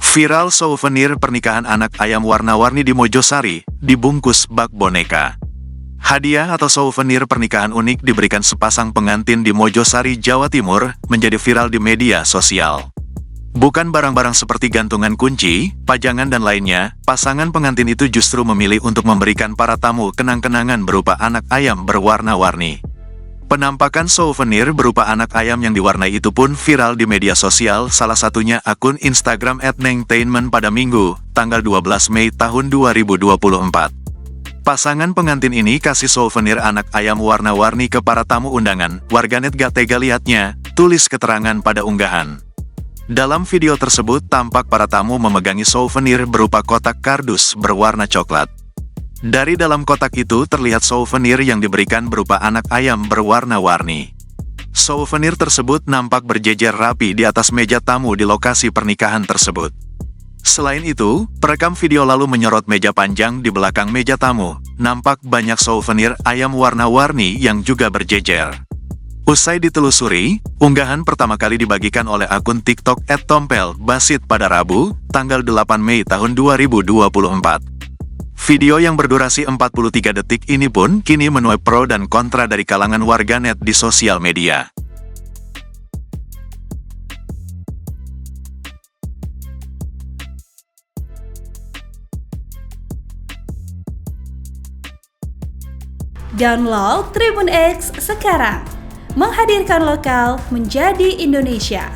Viral souvenir pernikahan anak ayam warna-warni di Mojosari, dibungkus bak boneka. Hadiah atau souvenir pernikahan unik diberikan sepasang pengantin di Mojosari, Jawa Timur, menjadi viral di media sosial. Bukan barang-barang seperti gantungan kunci, pajangan dan lainnya, pasangan pengantin itu justru memilih untuk memberikan para tamu kenang-kenangan berupa anak ayam berwarna-warni. Penampakan souvenir berupa anak ayam yang diwarnai itu pun viral di media sosial, salah satunya akun Instagram @nengtainment pada Minggu, tanggal 12 Mei tahun 2024. Pasangan pengantin ini kasih souvenir anak ayam warna-warni ke para tamu undangan. Warganet gak tega lihatnya, tulis keterangan pada unggahan. Dalam video tersebut tampak para tamu memegangi souvenir berupa kotak kardus berwarna coklat. Dari dalam kotak itu terlihat souvenir yang diberikan berupa anak ayam berwarna-warni. Souvenir tersebut nampak berjejer rapi di atas meja tamu di lokasi pernikahan tersebut. Selain itu, perekam video lalu menyorot meja panjang di belakang meja tamu. Nampak banyak souvenir ayam warna-warni yang juga berjejer. Usai ditelusuri, unggahan pertama kali dibagikan oleh akun TikTok @tompelbasit pada Rabu, tanggal 8 Mei tahun 2024. Video yang berdurasi 43 detik ini pun kini menuai pro dan kontra dari kalangan warganet di sosial media. Download Tribun X sekarang, menghadirkan lokal menjadi Indonesia.